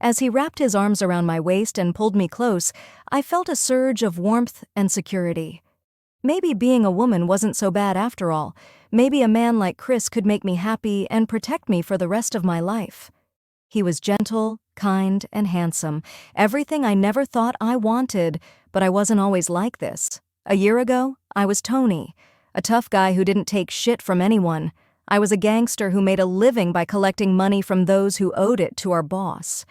As he wrapped his arms around my waist and pulled me close, I felt a surge of warmth and security. Maybe being a woman wasn't so bad after all. Maybe a man like Chris could make me happy and protect me for the rest of my life. He was gentle, kind, and handsome. Everything I never thought I wanted, but I wasn't always like this. A year ago, I was Tony, a tough guy who didn't take shit from anyone. I was a gangster who made a living by collecting money from those who owed it to our boss.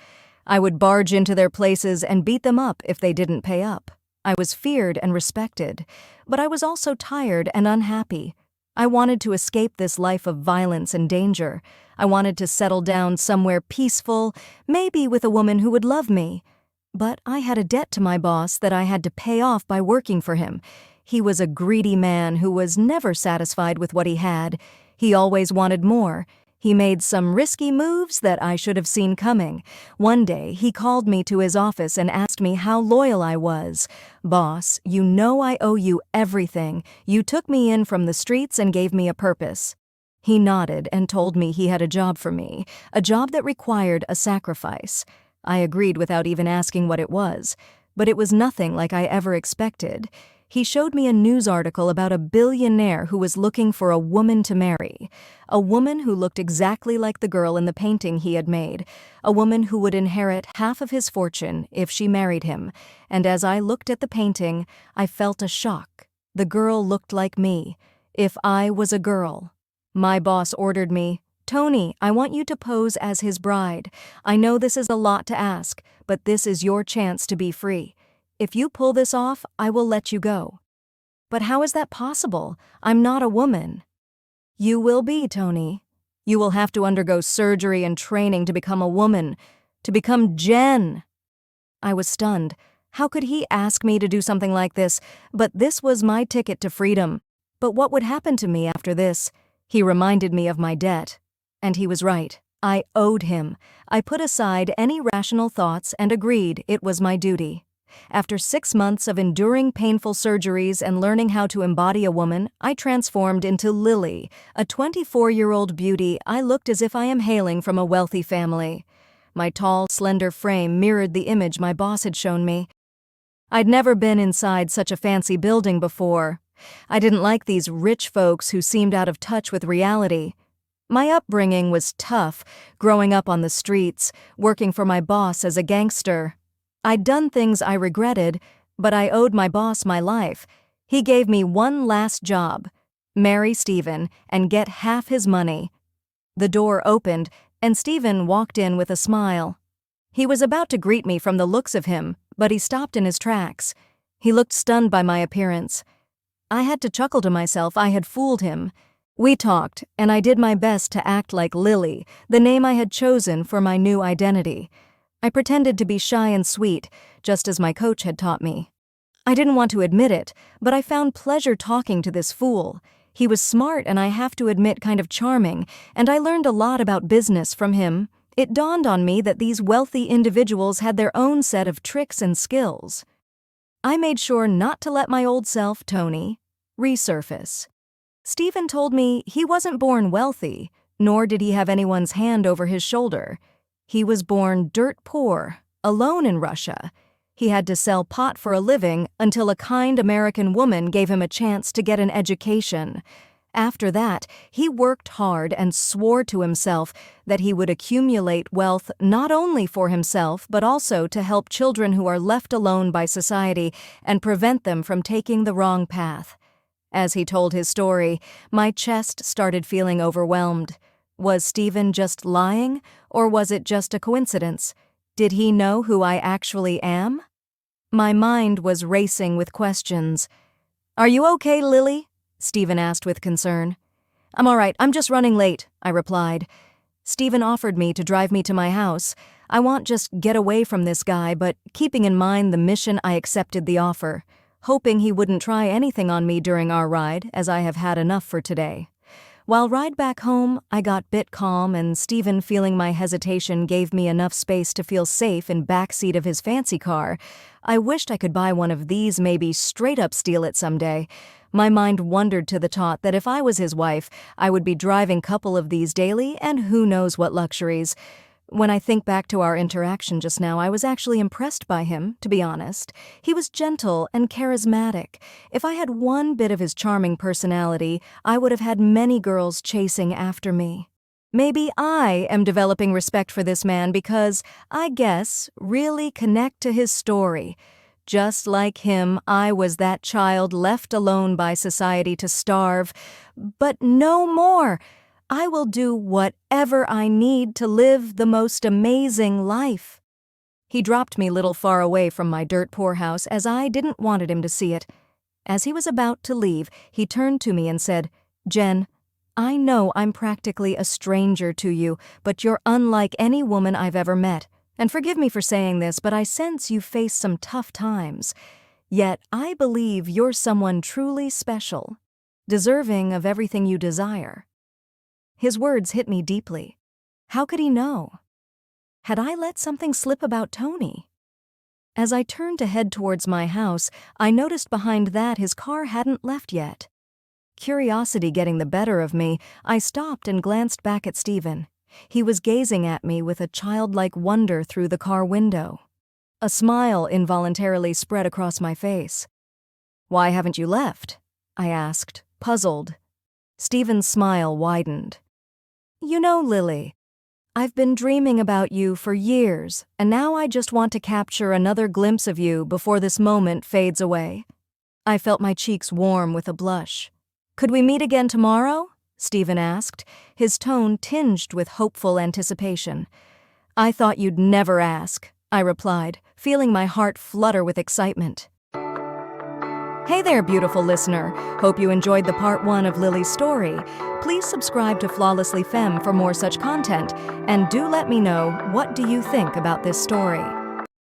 I would barge into their places and beat them up if they didn't pay up. I was feared and respected, but I was also tired and unhappy. I wanted to escape this life of violence and danger. I wanted to settle down somewhere peaceful, maybe with a woman who would love me. But I had a debt to my boss that I had to pay off by working for him. He was a greedy man who was never satisfied with what he had. He always wanted more. He made some risky moves that I should have seen coming. One day, he called me to his office and asked me how loyal I was. "Boss, you know I owe you everything. You took me in from the streets and gave me a purpose." He nodded and told me he had a job for me, a job that required a sacrifice. I agreed without even asking what it was, but it was nothing like I ever expected. He showed me a news article about a billionaire who was looking for a woman to marry, a woman who looked exactly like the girl in the painting he had made, a woman who would inherit half of his fortune if she married him. And as I looked at the painting, I felt a shock. The girl looked like me, if I was a girl. My boss ordered me, "Tony, I want you to pose as his bride. I know this is a lot to ask, but this is your chance to be free. If you pull this off, I will let you go." "But how is that possible? I'm not a woman." "You will be, Tony. You will have to undergo surgery and training to become a woman, to become Jen." I was stunned. How could he ask me to do something like this? But this was my ticket to freedom. But what would happen to me after this? He reminded me of my debt. And he was right. I owed him. I put aside any rational thoughts and agreed it was my duty. After 6 months of enduring painful surgeries and learning how to embody a woman, I transformed into Lily, a 24-year-old beauty. I looked as if I am hailing from a wealthy family. My tall, slender frame mirrored the image my boss had shown me. I'd never been inside such a fancy building before. I didn't like these rich folks who seemed out of touch with reality. My upbringing was tough, growing up on the streets, working for my boss as a gangster. I'd done things I regretted, but I owed my boss my life. He gave me one last job: marry Stephen and get half his money. The door opened, and Stephen walked in with a smile. He was about to greet me from the looks of him, but he stopped in his tracks. He looked stunned by my appearance. I had to chuckle to myself. I had fooled him. We talked, and I did my best to act like Lily, the name I had chosen for my new identity. I pretended to be shy and sweet, just as my coach had taught me. I didn't want to admit it, but I found pleasure talking to this fool. He was smart and I have to admit kind of charming, and I learned a lot about business from him. It dawned on me that these wealthy individuals had their own set of tricks and skills. I made sure not to let my old self, Tony, resurface. Stephen told me he wasn't born wealthy, nor did he have anyone's hand over his shoulder. He was born dirt poor, alone in Russia. He had to sell pot for a living until a kind American woman gave him a chance to get an education. After that, he worked hard and swore to himself that he would accumulate wealth not only for himself but also to help children who are left alone by society and prevent them from taking the wrong path. As he told his story, my chest started feeling overwhelmed. Was Stephen just lying, or was it just a coincidence? Did he know who I actually am? My mind was racing with questions. "Are you okay, Lily?" Stephen asked with concern. "I'm all right, I'm just running late," I replied. Stephen offered me to drive me to my house. I want just get away from this guy, but keeping in mind the mission, I accepted the offer, hoping he wouldn't try anything on me during our ride, as I have had enough for today. While ride back home, I got bit calm, and Stephen, feeling my hesitation, gave me enough space to feel safe in backseat of his fancy car. I wished I could buy one of these, maybe straight up steal it someday. My mind wandered to the thought that if I was his wife, I would be driving couple of these daily, and who knows what luxuries. When I think back to our interaction just now, I was actually impressed by him, to be honest. He was gentle and charismatic. If I had one bit of his charming personality, I would have had many girls chasing after me. Maybe I am developing respect for this man because, I guess, really connect to his story. Just like him, I was that child left alone by society to starve. But no more! I will do whatever I need to live the most amazing life. He dropped me a little far away from my dirt-poor house as I didn't wanted him to see it. As he was about to leave, he turned to me and said, "Jen, I know I'm practically a stranger to you, but you're unlike any woman I've ever met. And forgive me for saying this, but I sense you've faced some tough times. Yet I believe you're someone truly special, deserving of everything you desire." His words hit me deeply. How could he know? Had I let something slip about Tony? As I turned to head towards my house, I noticed behind that his car hadn't left yet. Curiosity getting the better of me, I stopped and glanced back at Stephen. He was gazing at me with a childlike wonder through the car window. A smile involuntarily spread across my face. "Why haven't you left?" I asked, puzzled. Stephen's smile widened. "You know, Lily, I've been dreaming about you for years, and now I just want to capture another glimpse of you before this moment fades away." I felt my cheeks warm with a blush. "Could we meet again tomorrow?" Stephen asked, his tone tinged with hopeful anticipation. "I thought you'd never ask," I replied, feeling my heart flutter with excitement. Hey there, beautiful listener. Hope you enjoyed the part 1 of Lily's story. Please subscribe to Flawlessly Femme for more such content, and do let me know, what do you think about this story?